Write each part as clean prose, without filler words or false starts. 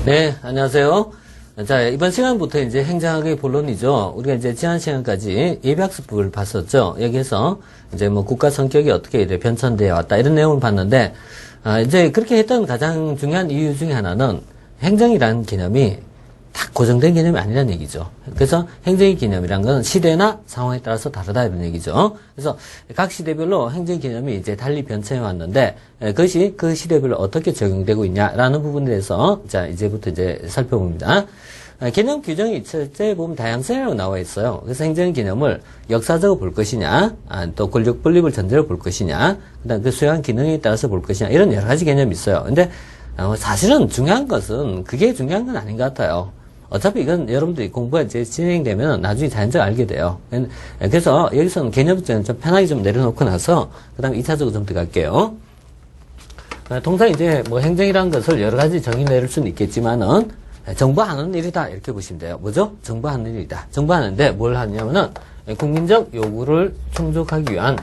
네, 안녕하세요. 자, 이번 시간부터 이제 행정학의 본론이죠. 우리가 이제 지난 시간까지 예비학습부를 봤었죠. 여기에서 이제 뭐 국가 성격이 어떻게 이제 변천되어 왔다 이런 내용을 봤는데, 이제 그렇게 했던 가장 중요한 이유 중에 하나는 행정이라는 개념이 딱 고정된 개념이 아니라는 얘기죠. 그래서 행정의 개념이란 건 시대나 상황에 따라서 다르다 이런 얘기죠. 그래서 각 시대별로 행정 개념이 이제 달리 변천해 왔는데 그것이 그 시대별로 어떻게 적용되고 있냐라는 부분에 대해서 자 이제부터 이제 살펴봅니다. 개념 규정이 첫째 보면 다양성이라고 나와 있어요. 그래서 행정 개념을 역사적으로 볼 것이냐, 또 권력 분립을 전제로 볼 것이냐, 그다음 그 수행한 기능에 따라서 볼 것이냐 이런 여러 가지 개념이 있어요. 근데 사실은 중요한 것은 그게 중요한 건 아닌 것 같아요. 어차피 이건 여러분들이 공부가 이제 진행되면 나중에 자연적으로 알게 돼요. 그래서 여기서는 개념 좀 편하게 좀 내려놓고 나서 그 다음에 2차적으로 좀 들어갈게요. 통상 이제 뭐 행정이라는 것을 여러 가지 정의 내릴 수는 있겠지만은 정부하는 일이다 이렇게 보시면 돼요. 뭐죠? 정부하는 일이다. 정부하는데 뭘 하냐면은 국민적 요구를 충족하기 위한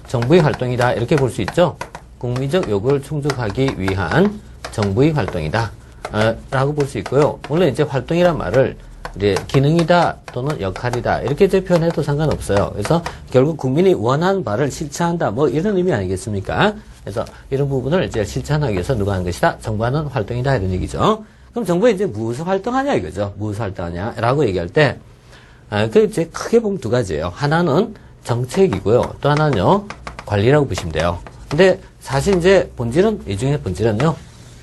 정부의 활동이다 이렇게 볼 수 있죠. 국민적 요구를 충족하기 위한 정부의 활동이다. 라고 볼 수 있고요. 물론 이제 활동이란 말을 이제 기능이다 또는 역할이다 이렇게 이제 표현해도 상관없어요. 그래서 결국 국민이 원하는 바를 실천한다 뭐 이런 의미 아니겠습니까? 그래서 이런 부분을 이제 실천하기 위해서 누가 하는 것이다? 정부하는 활동이다 이런 얘기죠. 그럼 정부가 이제 무엇을 활동하냐 이거죠. 무엇을 활동하냐라고 얘기할 때 그 이제 크게 보면 두 가지예요. 하나는 정책이고요. 또 하나는요 관리라고 보시면 돼요. 근데 사실 이제 본질은 이 중에 본질은요.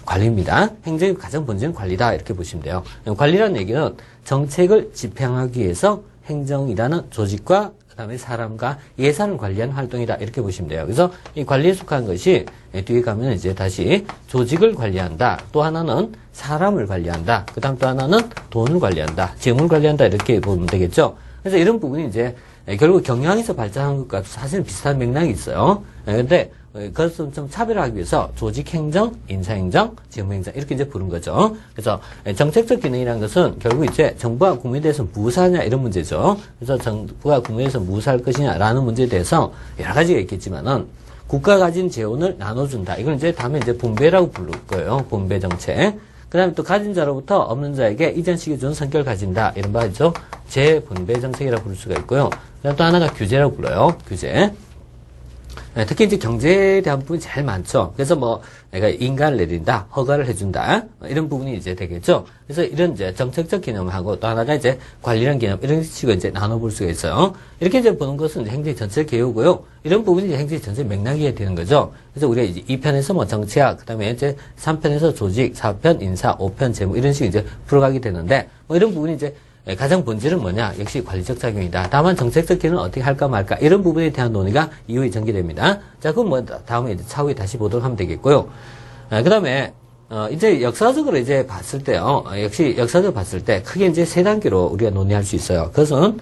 관리입니다. 행정의 가장 본질은 관리다 이렇게 보시면 돼요. 관리라는 얘기는 정책을 집행하기 위해서 행정이라는 조직과 그다음에 사람과 예산을 관리하는 활동이다 이렇게 보시면 돼요. 그래서 이 관리에 속한 것이 뒤에 가면 이제 다시 조직을 관리한다. 또 하나는 사람을 관리한다. 그다음 또 하나는 돈을 관리한다. 재물을 관리한다 이렇게 보면 되겠죠. 그래서 이런 부분이 이제 결국 경영에서 발전한 것과 사실 비슷한 맥락이 있어요. 그런데 그것을 좀 차별하기 위해서 조직행정, 인사행정, 재무행정 이렇게 이제 부른 거죠. 그래서 정책적 기능이라는 것은 결국 이제 정부가 국민에 대해서 무엇을 하냐 이런 문제죠. 그래서 정부가 국민에 대해서 무엇을 할 것이냐라는 문제에 대해서 여러 가지가 있겠지만은 국가가 가진 재원을 나눠준다. 이걸 이제 다음에 이제 분배라고 부를 거예요. 분배 정책. 그 다음에 또 가진 자로부터 없는 자에게 이전시켜 준 성격을 가진다. 이런 바죠. 재분배 정책이라고 부를 수가 있고요. 그다음 또 하나가 규제라고 불러요. 규제. 특히 이제 경제에 대한 부분이 제일 많죠. 그래서 뭐 내가 인가를 내린다, 허가를 해준다 이런 부분이 이제 되겠죠. 그래서 이런 이제 정책적 개념하고 또 하나가 이제 관리라는 개념 이런 식으로 이제 나눠볼 수가 있어요. 이렇게 이제 보는 것은 이제 행정의 전체 개요고요. 이런 부분이 이제 행정의 전체 맥락이 되는 거죠. 그래서 우리가 이제 2편에서 뭐 정치학, 그다음에 이제 3편에서 조직, 4편 인사, 5편 재무 이런 식으로 이제 풀어가게 되는데 뭐 이런 부분이 이제 가장 본질은 뭐냐? 역시 관리적 작용이다. 다만 정책적 기능은 어떻게 할까 말까 이런 부분에 대한 논의가 이후에 전개됩니다. 자, 그럼 뭐 다음에 이제 차후에 다시 보도록 하면 되겠고요. 그다음에 이제 역사적으로 이제 봤을 때요. 역시 역사적으로 봤을 때 크게 이제 세 단계로 우리가 논의할 수 있어요. 그것은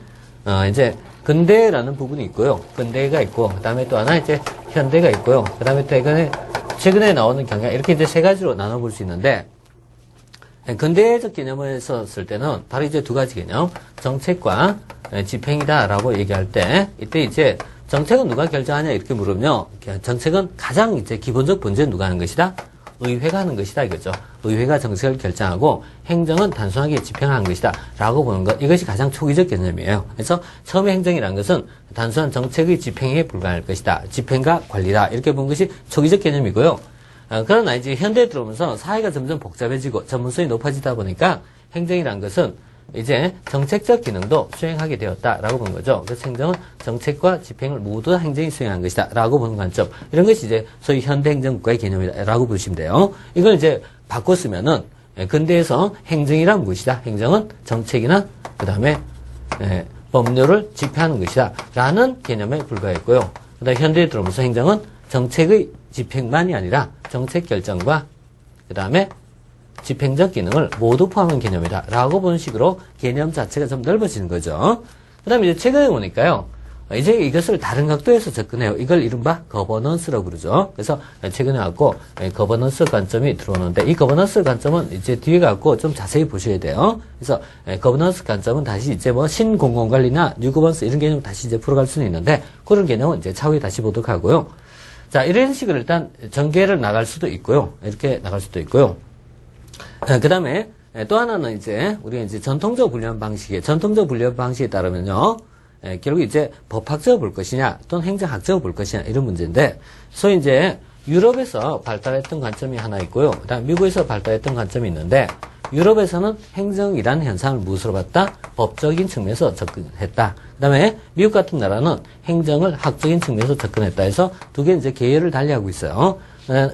이제 근대라는 부분이 있고요. 근대가 있고 그다음에 또 하나 이제 현대가 있고요. 그다음에 또 최근에 나오는 경향 이렇게 이제 세 가지로 나눠볼 수 있는데. 근대적 개념을 썼을 때는 바로 이제 두 가지 개념, 정책과 집행이다라고 얘기할 때, 이때 이제 정책은 누가 결정하냐 이렇게 물으면, 정책은 가장 이제 기본적 본질은 누가 하는 것이다? 의회가 하는 것이다 이거죠. 의회가 정책을 결정하고 행정은 단순하게 집행하는 것이다 라고 보는 것, 이것이 가장 초기적 개념이에요. 그래서 처음에 행정이라는 것은 단순한 정책의 집행에 불과할 것이다. 집행과 관리다 이렇게 보는 것이 초기적 개념이고요. 그러나 이제 현대에 들어오면서 사회가 점점 복잡해지고 전문성이 높아지다 보니까 행정이라는 것은 이제 정책적 기능도 수행하게 되었다라고 보는 거죠. 그래서 행정은 정책과 집행을 모두 다 행정이 수행한 것이다라고 보는 관점. 이런 것이 이제 소위 현대 행정국가의 개념이다라고 보시면 돼요. 이걸 이제 바꿔 쓰면은 근대에서 행정이란 무엇이다? 행정은 정책이나 그다음에 법률을 집행하는 것이다라는 개념에 불과했고요. 그다음에 현대에 들어오면서 행정은 정책의 집행만이 아니라 정책 결정과 그 다음에 집행적 기능을 모두 포함한 개념이다 라고 보는 식으로 개념 자체가 좀 넓어지는 거죠. 그 다음에 이제 최근에 보니까요. 이제 이것을 다른 각도에서 접근해요. 이걸 이른바 거버넌스라고 그러죠. 그래서 최근에 갖고 거버넌스 관점이 들어오는데 이 거버넌스 관점은 이제 뒤에 갖고 좀 자세히 보셔야 돼요. 그래서 거버넌스 관점은 다시 이제 뭐 신공공관리나 뉴거버넌스 이런 개념 다시 이제 풀어갈 수는 있는데 그런 개념은 이제 차후에 다시 보도록 하고요. 자, 이런 식으로 일단 전개를 나갈 수도 있고요. 이렇게 나갈 수도 있고요. 그 다음에 또 하나는 이제 우리가 이제 전통적 분류 방식에 따르면요. 결국 이제 법학적으로 볼 것이냐 또는 행정학적으로 볼 것이냐 이런 문제인데, 소위 이제 유럽에서 발달했던 관점이 하나 있고요. 그다음 미국에서 발달했던 관점이 있는데, 유럽에서는 행정이란 현상을 무엇으로 봤다? 법적인 측면에서 접근했다. 그 다음에 미국 같은 나라는 행정을 학적인 측면에서 접근했다 해서 두 개 이제 계열을 달리하고 있어요.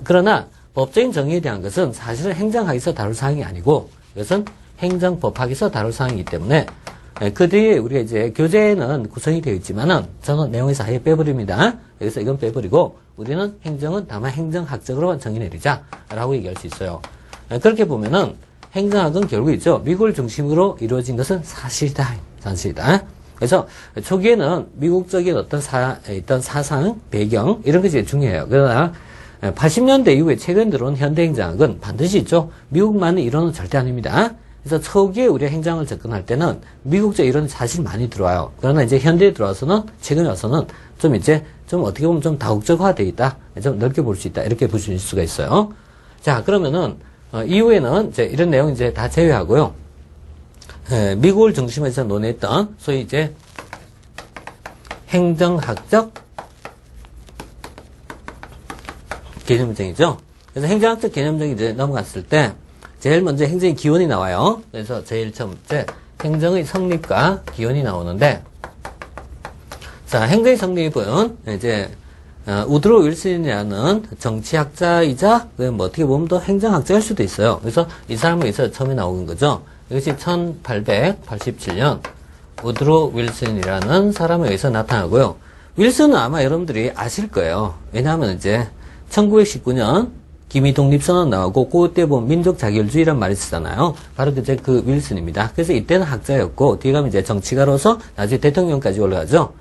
그러나 법적인 정의에 대한 것은 사실은 행정학에서 다룰 사항이 아니고 이것은 행정법학에서 다룰 사항이기 때문에 그 뒤에 우리가 이제 교재에는 구성이 되어 있지만은 저는 내용에서 아예 빼버립니다. 그래서 이건 빼버리고 우리는 행정은 다만 행정학적으로만 정의 내리자라고 얘기할 수 있어요. 그렇게 보면은 행정학은 결국 있죠. 미국을 중심으로 이루어진 것은 사실이다. 그래서 초기에는 미국적인 어떤 사상, 배경 이런 것이 중요해요. 그러나 80년대 이후에 최근 들어온 현대행정학은 반드시 있죠. 미국만의 이론은 절대 아닙니다. 그래서 초기에 우리가 행정을 접근할 때는 미국적 이론이 사실 많이 들어와요. 그러나 이제 현대에 들어와서는, 최근에 와서는 좀 어떻게 보면 좀 다국적화되어 있다. 좀 넓게 볼 수 있다. 이렇게 보실 수가 있어요. 자, 그러면은 이후에는 이제 이런 내용 이제 다 제외하고요. 미국을 중심으로 해서 논했던 소위 이제 행정학적 개념정이죠. 그래서 행정학적 개념정이 이제 넘어갔을 때 제일 먼저 행정의 기원이 나와요. 그래서 제일 첫째 행정의 성립과 기원이 나오는데, 자, 행정의 성립은 이제 우드로 윌슨이라는 정치학자이자 뭐 어떻게 보면 또 행정학자일 수도 있어요. 그래서 이 사람에 의해서 처음에 나온 거죠. 이것이 1887년 우드로 윌슨이라는 사람에 의해서 나타나고요. 윌슨은 아마 여러분들이 아실 거예요. 왜냐하면 이제 1919년 기미독립선언 나오고 그때 보면 민족 자결주의란 말이 쓰잖아요. 바로 이제 그 윌슨입니다. 그래서 이때는 학자였고 뒤에 가면 이제 정치가로서 나중에 대통령까지 올라가죠.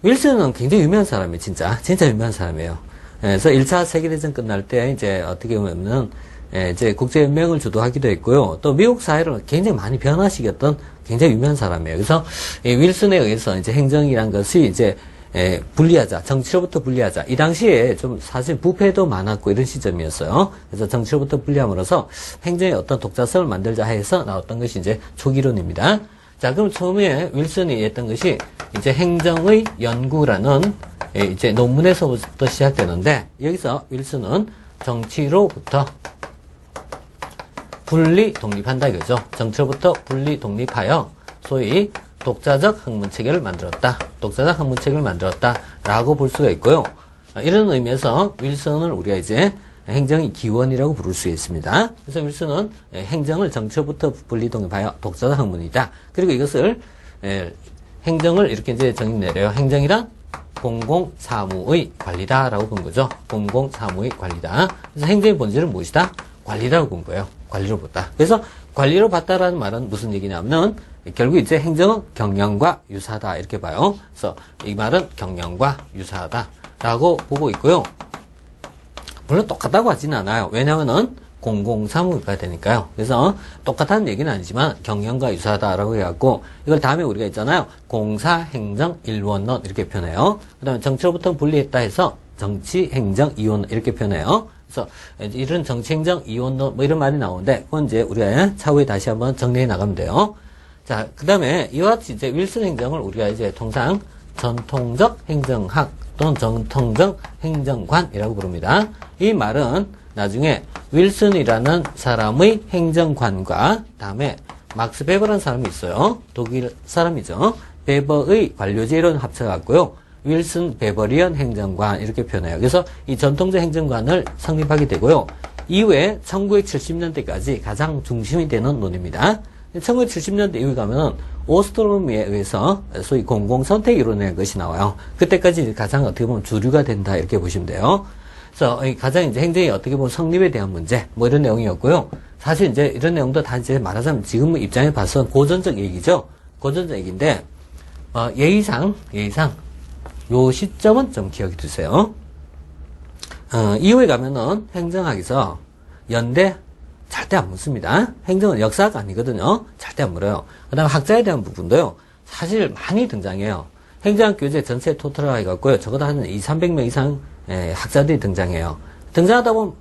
윌슨은 굉장히 유명한 사람이에요. 진짜 유명한 사람이에요. 그래서 1차 세계대전 끝날 때 이제 어떻게 보면은 이제 국제연맹을 주도하기도 했고요. 또 미국 사회를 굉장히 많이 변화시켰던 굉장히 유명한 사람이에요. 그래서 이 윌슨에 의해서 이제 행정이란 것이 이제 분리하자, 정치로부터 분리하자. 이 당시에 좀 사실 부패도 많았고 이런 시점이었어요. 그래서 정치로부터 분리함으로써 행정의 어떤 독자성을 만들자 해서 나왔던 것이 이제 초기론입니다. 자, 그럼 처음에 윌슨이 했던 것이 이제 행정의 연구라는 이제 논문에서부터 시작되는데, 여기서 윌슨은 정치로부터 분리 독립한다 이거죠. 정치로부터 분리 독립하여 소위 독자적 학문 체계를 만들었다. 독자적 학문 체계를 만들었다라고 볼 수가 있고요. 이런 의미에서 윌슨을 우리가 이제 행정의 기원이라고 부를 수 있습니다. 그래서 윌슨은 행정을 정치로부터 분리 독립하여 독자적 학문이다. 그리고 이것을 행정을 이렇게 이제 정의 내려요. 행정이란 공공사무의 관리다라고 본 거죠. 공공사무의 관리다. 그래서 행정의 본질은 무엇이다? 관리라고 본 거예요. 관리로 봤다. 그래서 관리로 봤다라는 말은 무슨 얘기냐면 결국 이제 행정은 경영과 유사하다 이렇게 봐요. 그래서 이 말은 경영과 유사하다라고 보고 있고요. 물론 똑같다고 하지는 않아요. 왜냐하면은 공공사무가 되니까요. 그래서 똑같다는 얘기는 아니지만 경영과 유사하다라고 해갖고 이걸 다음에 우리가 있잖아요. 공사행정일원론 이렇게 표현해요. 그 다음에 정치로부터 분리했다 해서 정치행정이원론 이렇게 표현해요. 그래서 이런 정치행정이원론 뭐 이런 말이 나오는데 그건 이제 우리가 차후에 다시 한번 정리해 나가면 돼요. 자, 그 다음에 이와 같이 이제 윌슨 행정을 우리가 이제 통상 전통적 행정학 또는 전통적 행정관이라고 부릅니다. 이 말은 나중에 윌슨이라는 사람의 행정관과 다음에 막스 베버라는 사람이 있어요. 독일 사람이죠. 베버의 관료제론 합쳐갖고요. 윌슨 베버리언 행정관 이렇게 표현해요. 그래서 이 전통적 행정관을 성립하게 되고요. 이후에 1970년대까지 가장 중심이 되는 논입니다. 1970년대 이후에 가면은 오스트롬에 의해서 소위 공공선택 이론의 것이 나와요. 그때까지 가장 어떻게 보면 주류가 된다 이렇게 보시면 돼요. 그래서 가장 이제 행정이 어떻게 보면 성립에 대한 문제 뭐 이런 내용이었고요. 사실 이제 이런 내용도 다 이제 말하자면 지금 입장에 봐서 고전적 얘기죠. 고전적 얘기인데 예의상 요 시점은 좀 기억해 두세요. 이후에 가면은 행정학에서 연대 절대 안 묻습니다. 행정은 역사가 아니거든요. 절대 안 물어요. 그 다음에 학자에 대한 부분도요. 사실 많이 등장해요. 행정학 교재 전체 토탈화 해갖고요. 적어도 한 200~300명 이상 학자들이 등장해요. 등장하다 보면